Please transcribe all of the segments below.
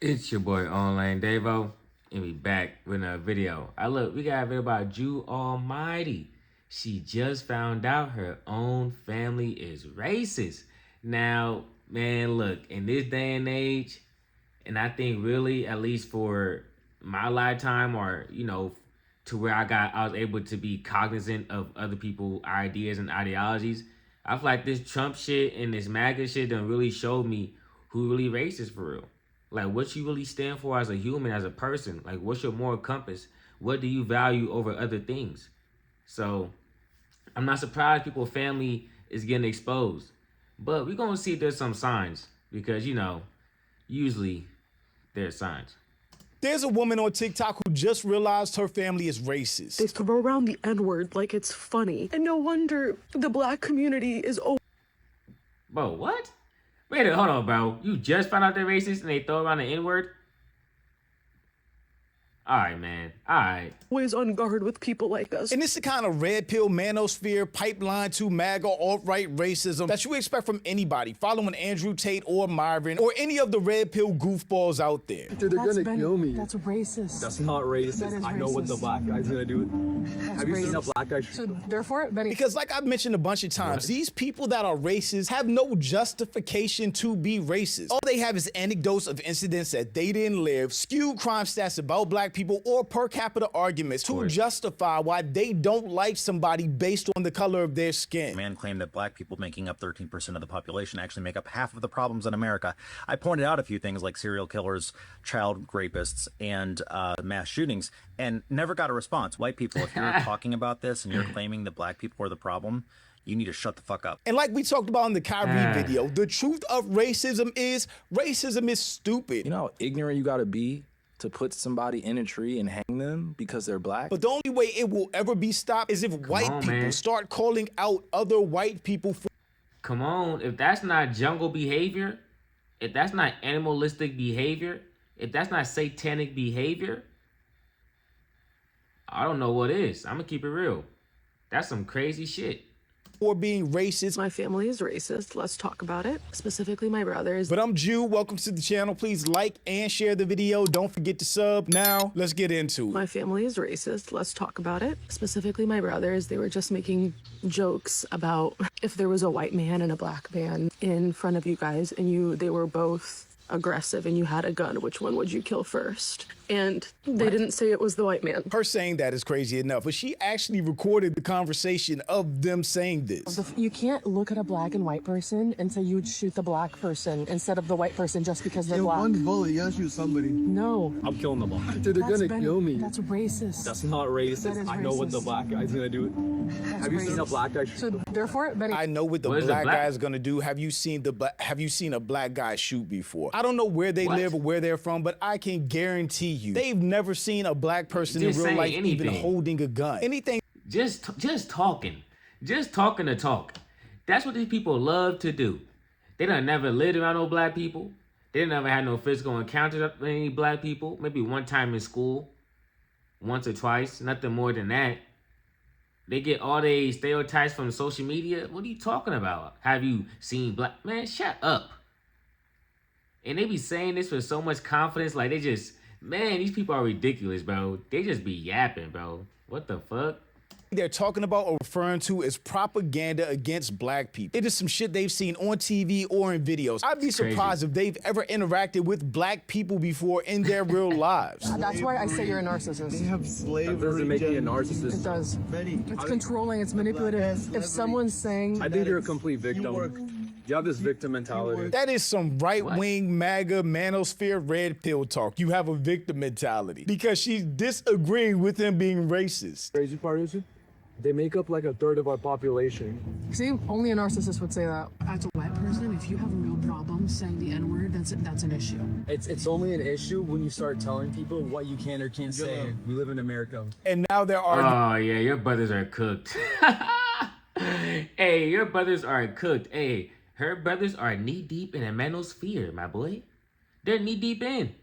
It's your boy Online Davo, and we back with another video. We got a video about Jew Almighty. She just found out her own family is racist. Now, man, look, in this day and age, and I think really, at least for my lifetime, or to where I was able to be cognizant of other people's ideas and ideologies. I feel like this Trump shit and this MAGA shit done really showed me who really racist for real. Like what you really stand for as a human, as a person. Like what's your moral compass? What do you value over other things? So I'm not surprised people's family is getting exposed. But we're gonna see if there's some signs. Because usually there's signs. There's a woman on TikTok who just realized her family is racist. They throw around the N-word like it's funny. And no wonder the black community is Bro, what? Wait a minute, hold on, bro. You just found out they're racist and they throw around the N-word? Alright, man. Alright. always on guard with people like us. And it's the kind of red pill manosphere pipeline to MAGA alt-right racism that you expect from anybody following Andrew Tate or Myron or any of the red pill goofballs out there. Dude, they're gonna kill me. That's racist. That's not racist. That is I know what the racist. black guy's gonna do. That's Have you seen a racist. black guy? So therefore, Benny. Because like I've mentioned a bunch of times, these people that are racist have no justification to be racist. All they have is anecdotes of incidents that they didn't live, skewed crime stats about black people, or per capita arguments to justify why they don't like somebody based on the color of their skin. Man claimed that black people, making up 13% of the population, actually make up half of the problems in America. I pointed out a few things like serial killers, child rapists, and mass shootings, and never got a response. White people, if you're talking about this and you're claiming that black people are the problem, you need to shut the fuck up. And like we talked about in the Kyrie video, the truth of racism is stupid. You know how ignorant you gotta be to put somebody in a tree and hang them because they're black? But the only way it will ever be stopped is if white people start calling out other white people for— Come on, if that's not jungle behavior, if that's not animalistic behavior, if that's not satanic behavior, I don't know what is. I'm gonna keep it real. That's some crazy shit. for being racist. My family is racist. Let's talk about it. Specifically, my brothers. But I'm Jew. Welcome to the channel. Please like and share the video. Don't forget to sub. Now, let's get into it. My family is racist. Let's talk about it. Specifically, my brothers. They were just making jokes about if there was a white man and a black man in front of you guys and they were both aggressive and you had a gun, which one would you kill first? And they didn't say it was the white man. Her saying that is crazy enough, but she actually recorded the conversation of them saying this. You can't look at a black and white person and say you would shoot the black person instead of the white person just because they're black. One bullet, you gotta shoot somebody. No. I'm killing the black. Dude, they're gonna kill me. That's racist. That's not racist. That is I know what the racist. black guy's gonna do. That's Have you seen a racist. black guy? So therefore, Benny. I know what the What is black a black- guy is gonna do. Have you seen a black guy shoot before? I don't know where they live or where they're from, but I can guarantee you they've never seen a black person in Just real saying life even anything. holding a gun. Anything. Just talking to talk. That's what these people love to do. They done never lived around no black people. They never had no physical encounters with any black people. Maybe one time in school, once or twice, nothing more than that. They get all these stereotypes from social media. What are you talking about? Have you seen black? Man, shut up. And they be saying this with so much confidence, like they just, man, these people are ridiculous, bro. They just be yapping, bro. What the fuck? They're talking about or referring to as propaganda against black people. It is some shit they've seen on TV or in videos. I'd be surprised if they've ever interacted with black people before in their real lives. That's why I say you're a narcissist. They have slavery. That doesn't make me a narcissist. It does. Betty, It's controlling. It's manipulative. If someone's saying, I think you're a complete victim. You have this victim mentality. That is some right-wing MAGA manosphere red pill talk. You have a victim mentality because she's disagreeing with him being racist. Crazy part is, they make up like a third of our population. see, only a narcissist would say that. As a white person, if you have a real problem saying the N-word, that's an issue. It's only an issue when you start telling people what you can or can't say. We live in America. And now there are Oh yeah, your brothers are cooked. Hey, your brothers are cooked. Hey, her brothers are knee deep in a manosphere, my boy. They're knee deep in.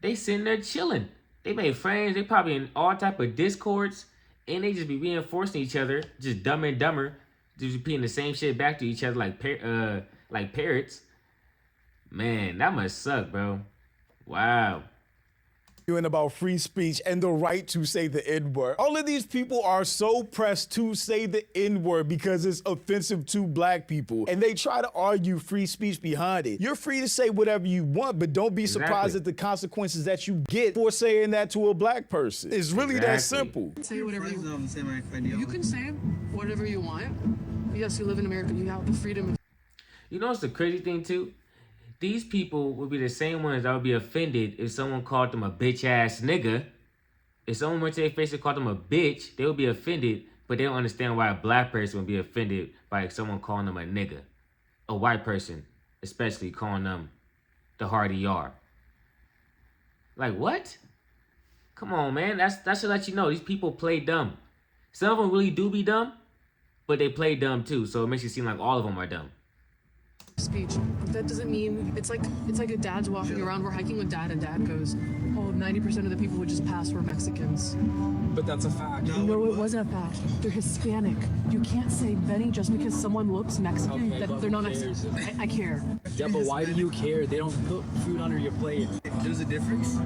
They sitting there chilling. They made friends. They probably in all type of discords, and they just be reinforcing each other, just dumber and dumber, just repeating the same shit back to each other like parrots. Man, that must suck, bro. Wow. About free speech and the right to say the N-word. All of these people are so pressed to say the N-word because it's offensive to black people, and they try to argue free speech behind it. You're free to say whatever you want, but don't be surprised at the consequences that you get for saying that to a black person. It's really that simple. Say whatever you want. You can say whatever you want. Yes, you live in America. You have the freedom. You know what's the crazy thing too? These people would be the same ones that would be offended if someone called them a bitch ass nigga. If someone went to their face and called them a bitch, they would be offended, but they don't understand why a black person would be offended by someone calling them a nigga. A white person, especially, calling them the hardy R. Like, what? Come on, man. That should let you know these people play dumb. Some of them really do be dumb, but they play dumb too, so it makes it seem like all of them are dumb. Speech. That doesn't mean it's like a dad's walking around. We're hiking with dad, and dad goes, "Oh, 90% of the people who just passed were Mexicans." But that's a fact. No, it wasn't a fact. They're Hispanic. You can't say Benny just because someone looks Mexican that they're not Mexican. I care. Yeah, but why do you care? They don't put food under your plate. There's a difference.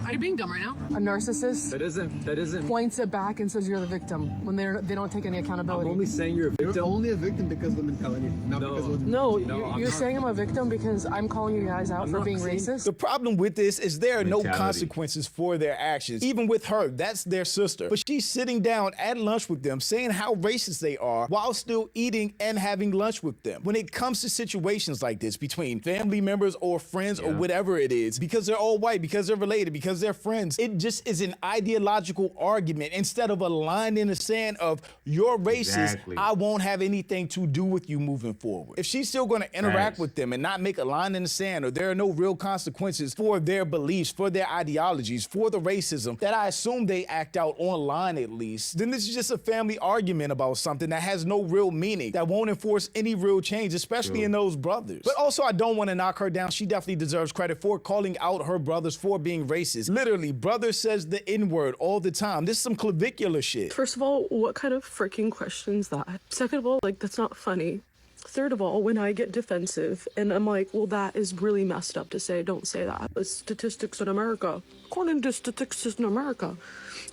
Are you being dumb right now? A narcissist That isn't. points it back and says you're the victim when they don't take any accountability. I'm only saying you're a victim. You're only a victim because of the mentality, not because of the... You're saying I'm a victim because I'm calling you guys out for being racist? The problem with this is there are no Mentality. consequences for their actions. Even with her, that's their sister. But she's sitting down at lunch with them, saying how racist they are while still eating and having lunch with them. When it comes to situations like this between family members or friends or whatever it is, because they're all white, because they're related, because they're friends, it just is an ideological argument instead of a line in the sand of you're racist, I won't have anything to do with you moving forward. If she's still going to interact with them and not make a line in the sand, or there are no real consequences for their beliefs, for their ideologies, for the racism that I assume they act out online at least, then this is just a family argument about something that has no real meaning, that won't enforce any real change, especially in those brothers. But also, I don't want to knock her down. She definitely deserves credit for calling out her brothers for being racist. Literally, brother says the N-word all the time. This is some clavicular shit. First of all, what kind of freaking question's that? Second of all, like, that's not funny. Third of all, when I get defensive and I'm like, well, that is really messed up to say, don't say that. It's statistics in America. According to statistics in America.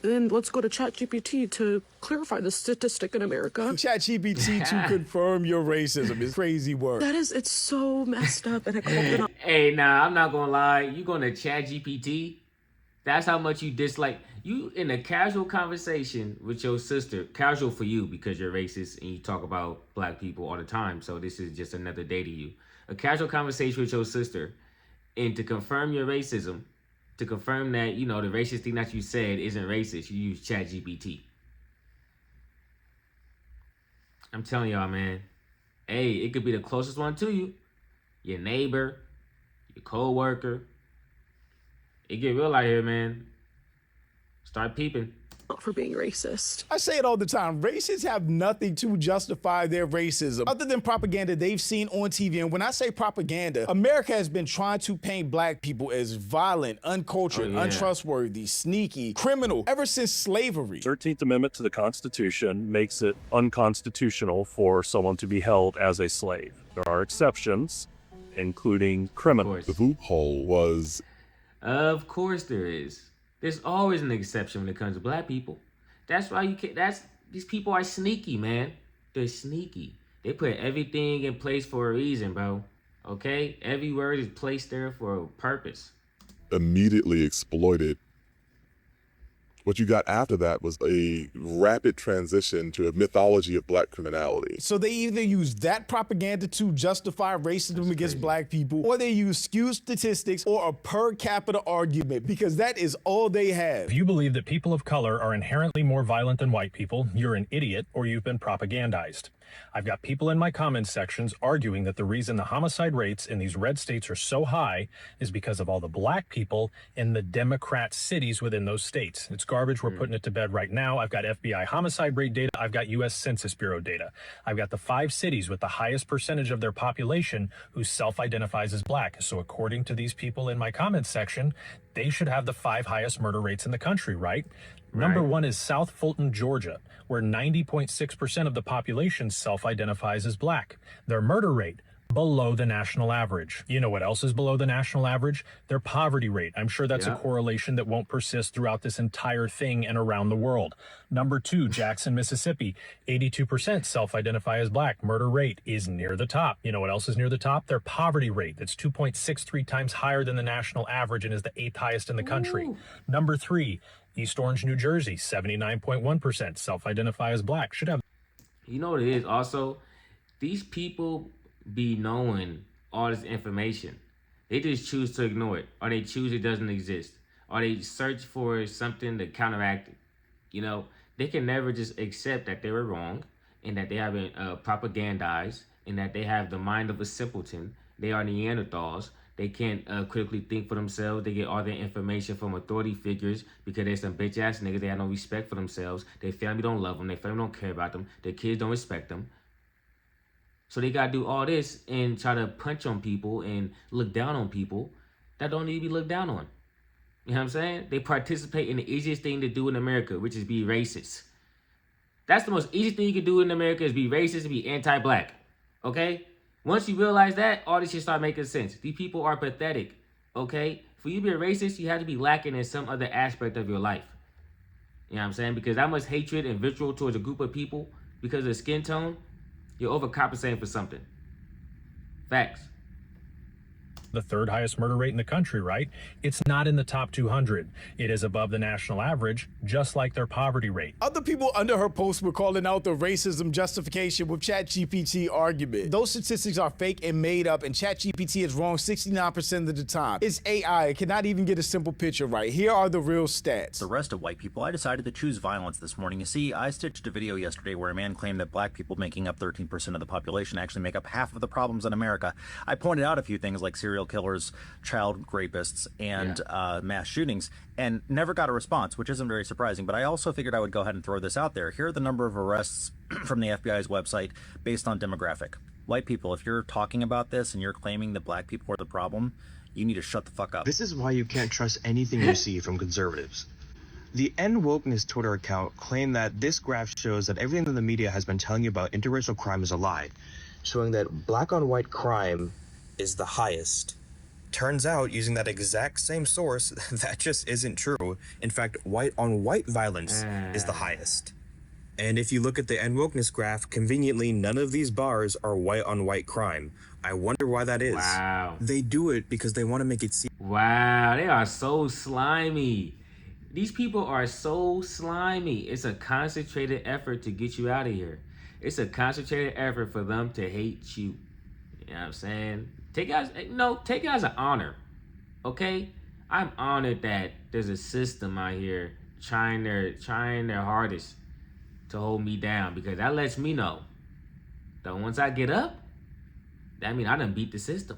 Then let's go to ChatGPT to clarify the statistic in America. ChatGPT to confirm your racism is crazy work. It's so messed up, and I called it out. Hey, nah, I'm not gonna lie. You going to ChatGPT? That's how much you dislike. You in a casual conversation with your sister, casual for you because you're racist and you talk about black people all the time. So this is just another day to you. A casual conversation with your sister, and to confirm your racism, to confirm that, you know, the racist thing that you said isn't racist, you use ChatGPT. I'm telling y'all, man. Hey, it could be the closest one to you. Your neighbor, your co-worker. It get real out here, man. Start peeping. For being racist. I say it all the time. Racists have nothing to justify their racism other than propaganda they've seen on TV. And when I say propaganda, America has been trying to paint black people as violent, uncultured, untrustworthy, sneaky, criminal ever since slavery. 13th Amendment to the Constitution makes it unconstitutional for someone to be held as a slave. There are exceptions, including criminals. The loophole was... Of course there is. There's always an exception when it comes to black people. That's why you can't, these people are sneaky, man. They're sneaky. They put everything in place for a reason, bro. Okay? Every word is placed there for a purpose. Immediately exploited. What you got after that was a rapid transition to a mythology of black criminality. So they either use that propaganda to justify racism against black people, or they use skewed statistics or a per capita argument, because that is all they have. If you believe that people of color are inherently more violent than white people, you're an idiot or you've been propagandized. I've got people in my comments sections arguing that the reason the homicide rates in these red states are so high is because of all the black people in the Democrat cities within those states. It's garbage. We're putting it to bed right now. I've got FBI homicide rate data. I've got U.S. Census Bureau data. I've got the 5 cities with the highest percentage of their population who self-identifies as black. So according to these people in my comments section, they should have the 5 highest murder rates in the country, right? Number 1 is South Fulton, Georgia, where 90.6% of the population self-identifies as black. Their murder rate, below the national average. You know what else is below the national average? Their poverty rate. I'm sure that's a correlation that won't persist throughout this entire thing and around the world. Number 2, Jackson, Mississippi. 82% self-identify as black. Murder rate is near the top. You know what else is near the top? Their poverty rate. That's 2.63 times higher than the national average and is the 8th highest in the country. Ooh. Number 3, East Orange, New Jersey. 79.1% self-identify as black. Should have. You know what it is also? These people be knowing all this information. They just choose to ignore it, or they choose it doesn't exist, or they search for something to counteract it. You know, they can never just accept that they were wrong and that they have been propagandized and that they have the mind of a simpleton. They are Neanderthals. They can't critically think for themselves. They get all their information from authority figures because they're some bitch ass niggas. They have no respect for themselves. Their family don't love them. Their family don't care about them. Their kids don't respect them. So they gotta do all this and try to punch on people and look down on people that don't need to be looked down on. You know what I'm saying? They participate in the easiest thing to do in America, which is be racist. That's the most easiest thing you can do in America is be racist and be anti-black. Okay? Once you realize that, all this shit start making sense. These people are pathetic. Okay? For you to be a racist, you have to be lacking in some other aspect of your life. You know what I'm saying? Because that much hatred and vitriol towards a group of people because of skin tone, you're overcompensating for something. Facts. The 3rd highest murder rate in the country, right? It's not in the top 200. It is above the national average, just like their poverty rate. Other people under her post were calling out the racism justification with ChatGPT argument. Those statistics are fake and made up, and ChatGPT is wrong 69% of the time. It's AI. It cannot even get a simple picture right. Here are the real stats. The rest of white people, I decided to choose violence this morning. You see, I stitched a video yesterday where a man claimed that black people making up 13% of the population actually make up half of the problems in America. I pointed out a few things like serial killers, child rapists, and mass shootings, and never got a response, which isn't very surprising. But I also figured I would go ahead and throw this out there. Here are the number of arrests from the FBI's website based on demographic. White people, if you're talking about this and you're claiming that black people are the problem, you need to shut the fuck up. This is why you can't trust anything you see from conservatives. The End Wokeness Twitter account claimed that this graph shows that everything that the media has been telling you about interracial crime is a lie, showing that black on white crime is the highest. Turns out, using that exact same source, that just isn't true. In fact, white on white violence is the highest. And if you look at the End Wokeness graph, conveniently, none of these bars are white on white crime. I wonder why that is. Wow. They do it because they want to make it seem. Wow, they are so slimy. These people are so slimy. It's a concentrated effort to get you out of here. It's a concentrated effort for them to hate you. You know what I'm saying? Take it as an honor, okay? I'm honored that there's a system out here trying their hardest to hold me down, because that lets me know that once I get up, that mean I done beat the system.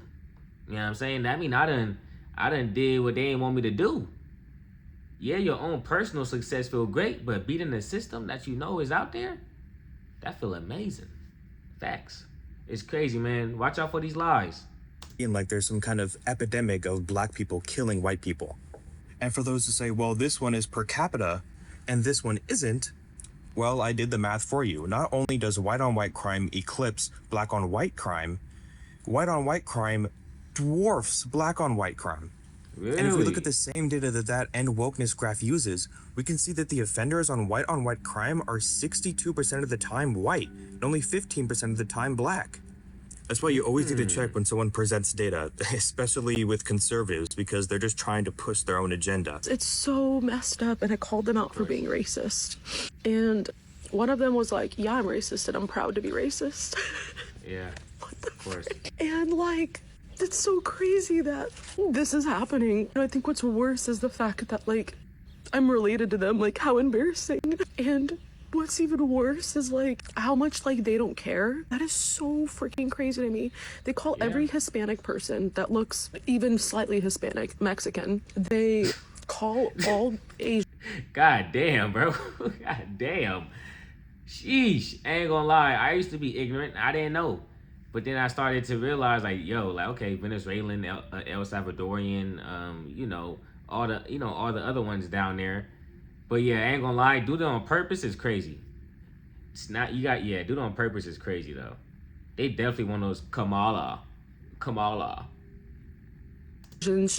You know what I'm saying? That mean I done did what they ain't want me to do. Yeah, your own personal success feel great, but beating the system that you know is out there, that feel amazing. Facts. It's crazy, man. Watch out for these lies. Like there's some kind of epidemic of black people killing white people. And for those who say, well, this one is per capita and this one isn't, well, I did the math for you. Not only does white on white crime eclipse black on white crime dwarfs black on white crime. Really? And if we look at the same data that End Wokeness graph uses, we can see that the offenders on white crime are 62% of the time white and only 15% of the time black. That's why you always need to check when someone presents data, especially with conservatives, because they're just trying to push their own agenda. It's so messed up, and I called them out for being racist. And one of them was like, yeah, I'm racist, and I'm proud to be racist. Yeah, of course. And like, it's so crazy that this is happening. And I think what's worse is the fact that like, I'm related to them, like how embarrassing. And what's even worse is like how much like they don't care. That is so freaking crazy to me. They call every Hispanic person that looks even slightly Hispanic Mexican. They call all Asian. God damn, bro. God damn. Sheesh. I ain't gonna lie. I used to be ignorant. I didn't know. But then I started to realize like, yo, like, okay, Venezuelan, El Salvadorian, all the other ones down there. But yeah, I ain't gonna lie, do it on purpose is crazy. It's not, do it on purpose is crazy though. They definitely want those Kamala.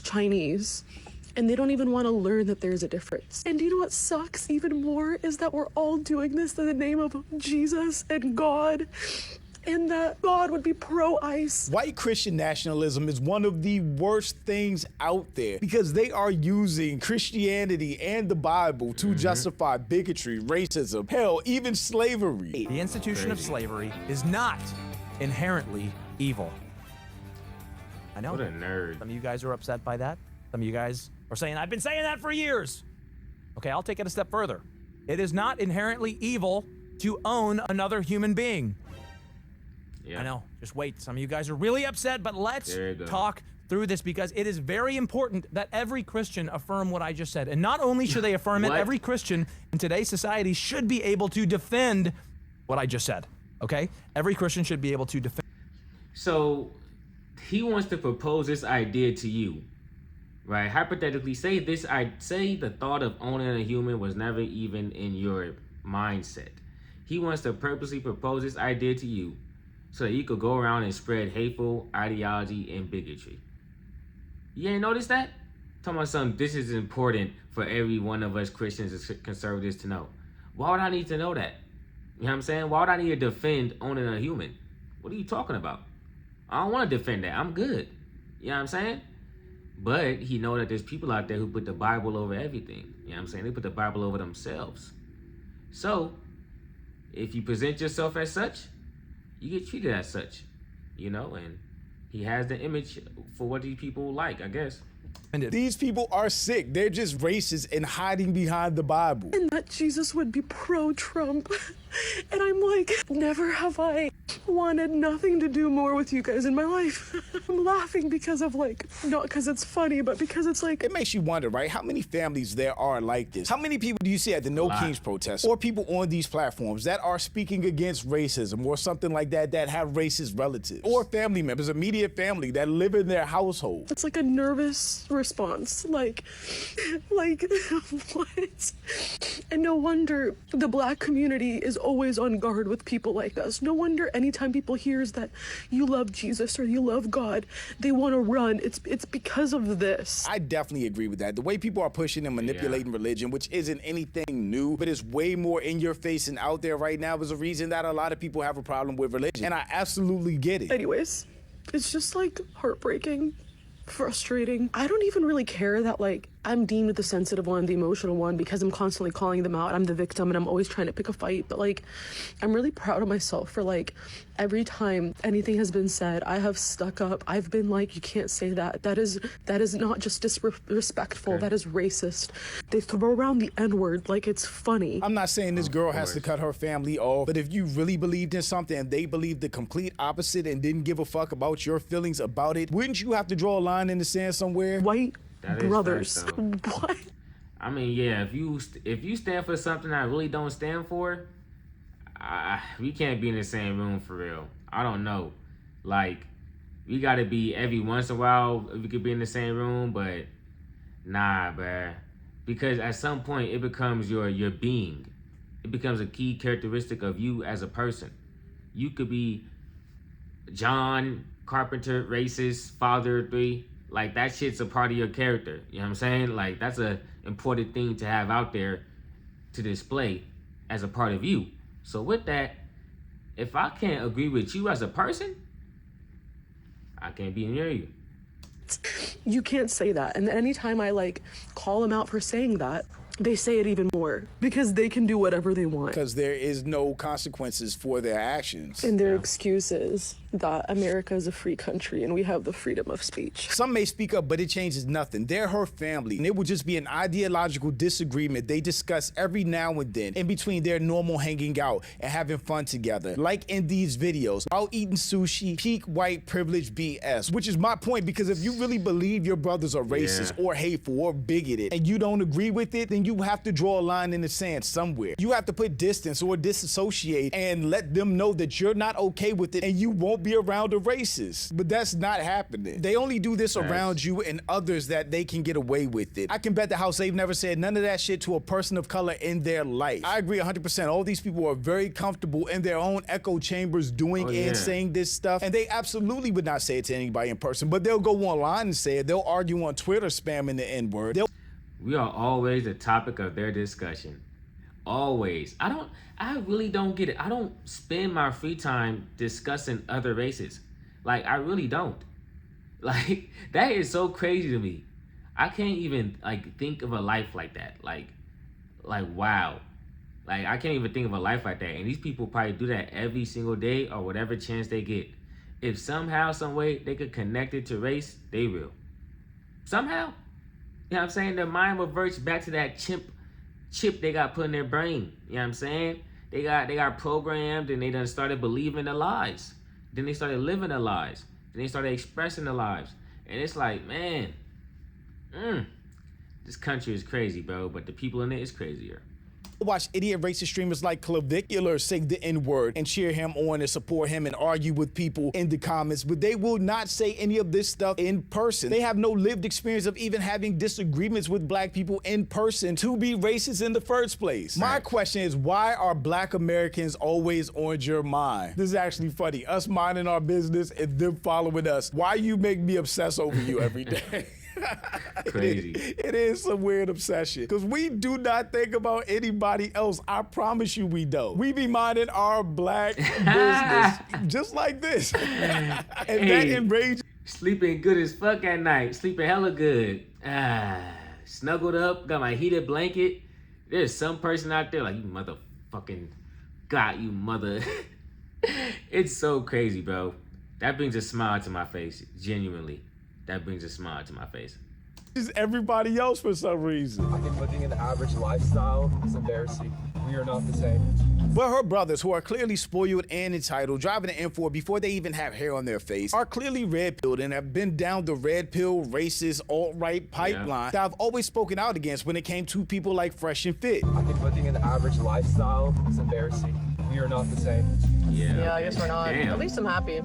Chinese, and they don't even want to learn that there's a difference. And you know what sucks even more is that we're all doing this in the name of Jesus and God, and that God would be pro-ICE. White Christian nationalism is one of the worst things out there because they are using Christianity and the Bible to justify bigotry, racism, hell, even slavery. The institution of slavery is not inherently evil. I know. What a nerd. Some of you guys are upset by that. Some of you guys are saying, I've been saying that for years. Okay, I'll take it a step further. It is not inherently evil to own another human being. Yeah. I know. Just wait. Some of you guys are really upset, but let's talk through this because it is very important that every Christian affirm what I just said. And not only should they affirm it, every Christian in today's society should be able to defend what I just said. Okay? Every Christian should be able to defend. So he wants to propose this idea to you, right? Hypothetically, say the thought of owning a human was never even in your mindset. He wants to purposely propose this idea to you so that you could go around and spread hateful ideology and bigotry. You ain't noticed that? Talking about something, this is important for every one of us Christians and conservatives to know. Why would I need to know that? You know what I'm saying? Why would I need to defend owning a human? What are you talking about? I don't want to defend that. I'm good. You know what I'm saying? But he know that there's people out there who put the Bible over everything. You know what I'm saying? They put the Bible over themselves. So, if you present yourself as such, you get treated as such, you know, and he has the image for what these people like, I guess. These people are sick. They're just racist and hiding behind the Bible. And that Jesus would be pro-Trump. And I'm like, never have I wanted nothing to do more with you guys in my life. I'm laughing because of like, not because it's funny, but because it's like... It makes you wonder, right? How many families there are like this? How many people do you see at the No Kings protests or people on these platforms that are speaking against racism or something like that that have racist relatives or family members, immediate family that live in their household? It's like a nervous response. Like, what? And no wonder the Black community is always on guard with people like us. No wonder anytime people hears that you love Jesus or you love God, they want to run. It's because of this. I definitely agree with that. The way people are pushing and manipulating religion, which isn't anything new, but is way more in your face and out there right now, is a reason that a lot of people have a problem with religion. And I absolutely get it. Anyways, it's just like heartbreaking, frustrating. I don't even really care that like I'm deemed the sensitive one, the emotional one, because I'm constantly calling them out. I'm the victim and I'm always trying to pick a fight. But like, I'm really proud of myself for like, every time anything has been said, I have stuck up. I've been like, you can't say that. That is not just disrespectful. That is racist. They throw around the N-word like it's funny. I'm not saying this girl has to cut her family off, but if you really believed in something and they believed the complete opposite and didn't give a fuck about your feelings about it, wouldn't you have to draw a line in the sand somewhere? White brothers. What? I mean, yeah, if you stand for something I really don't stand for, we can't be in the same room for real. I don't know. Like, we gotta be every once in a while, we could be in the same room, but nah, bruh. Because at some point, it becomes your being. It becomes a key characteristic of you as a person. You could be John Carpenter, racist, father 3. Like, that shit's a part of your character. You know what I'm saying? Like, that's a important thing to have out there to display as a part of you. So with that, if I can't agree with you as a person, I can't be near you. You can't say that. And anytime I like call them out for saying that, they say it even more because they can do whatever they want. Because there is no consequences for their actions. And their excuse is that America is a free country and we have the freedom of speech. Some may speak up, but it changes nothing. They're her family, and it would just be an ideological disagreement they discuss every now and then in between their normal hanging out and having fun together. Like in these videos, while eating sushi, peak white privilege BS, which is my point, because if you really believe your brothers are racist or hateful or bigoted and you don't agree with it, then you have to draw a line in the sand somewhere. You have to put distance or disassociate and let them know that you're not okay with it and you won't be around a racist. But that's not happening. They only do this around you and others that they can get away with it. I can bet the house they've never said none of that shit to a person of color in their life. I agree 100%. All these people are very comfortable in their own echo chambers doing and saying this stuff. And they absolutely would not say it to anybody in person, but they'll go online and say it. They'll argue on Twitter spamming the N-word. We are always the topic of their discussion. Always. I really don't get it. I don't spend my free time discussing other races. Like, I really don't. Like, that is so crazy to me. I can't even, like, think of a life like that. Like, wow. Like, I can't even think of a life like that. And these people probably do that every single day or whatever chance they get. If somehow, some way, they could connect it to race, they will. Somehow. You know what I'm saying? Their mind reverts back to that chip they got put in their brain. You know what I'm saying? They got programmed and they done started believing the lies. Then they started living the lies. Then they started expressing the lies. And it's like, man, this country is crazy, bro. But the people in it is crazier. Watch idiot racist streamers like Clavicular say the N-word and cheer him on and support him and argue with people in the comments, but they will not say any of this stuff in person. They have no lived experience of even having disagreements with black people in person to be racist in the first place. My question is, why are black Americans always on your mind? This is actually funny. Us minding our business and them following us. Why you make me obsess over you every day? Crazy. It is some weird obsession because we do not think about anybody else. I promise you we don't. We be minding our black business just like this. And that enrages. Sleeping good as fuck at night. Sleeping hella good. Snuggled up, got my heated blanket. There's some person out there like, you motherfucking God, you mother. It's so crazy, bro. That brings a smile to my face, genuinely. That brings a smile to my face. Is everybody else for some reason. I think living an average lifestyle is embarrassing. We are not the same. But her brothers, who are clearly spoiled and entitled, driving an M4 before they even have hair on their face, are clearly red-pilled and have been down the red pill, racist, alt-right pipeline that I've always spoken out against when it came to people like Fresh and Fit. I think living an average lifestyle is embarrassing. We are not the same. Yeah, I guess we're not. At least I'm happy.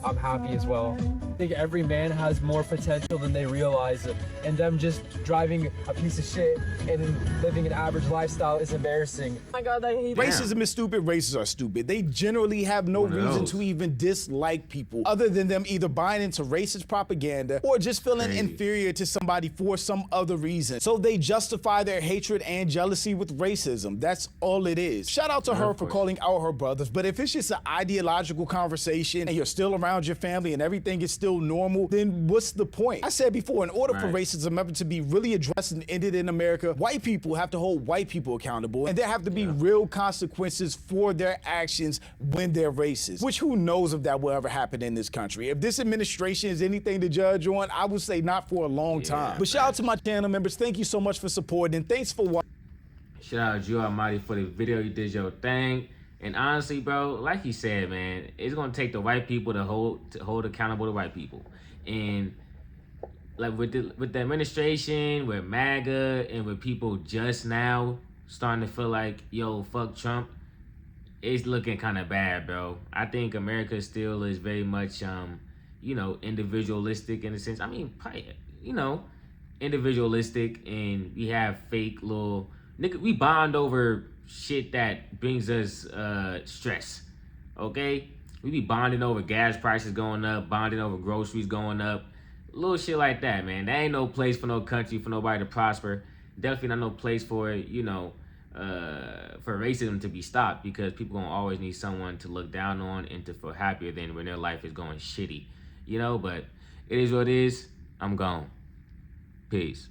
I'm happy as well. I think every man has more potential than they realize, and them just driving a piece of shit and living an average lifestyle is embarrassing. Oh my God, I hate Racism is stupid, racists are stupid. They generally have no reason to even dislike people other than them either buying into racist propaganda or just feeling inferior to somebody for some other reason. So they justify their hatred and jealousy with racism. That's all it is. Shout out to her for calling out her brothers, but if it's just an ideological conversation and you're still around your family and everything is still normal, then what's the point? I said before, in order for racism ever to be really addressed and ended in America, white people have to hold white people accountable, and there have to be real consequences for their actions when they're racist, which who knows if that will ever happen in this country. If this administration is anything to judge on, I would say not for a long time. But shout out to my channel members. Thank you so much for supporting, and thanks for watching. Shout out to you Almighty for the video. You did your thing. And honestly, bro, like you said, man, it's gonna take the white people to hold accountable the white people. And like with the administration, with MAGA, and with people just now starting to feel like, yo, fuck Trump, it's looking kind of bad, bro. I think America still is very much, you know, individualistic in a sense. I mean, probably, you know, individualistic, and we have fake little nigga. We bond over shit that brings us stress, okay? We be bonding over gas prices going up, bonding over groceries going up, little shit like that, man. There ain't no place for no country, for nobody to prosper. Definitely not no place for, you know, for racism to be stopped, because people gonna always need someone to look down on and to feel happier than when their life is going shitty, you know? But it is what it is. I'm gone. Peace.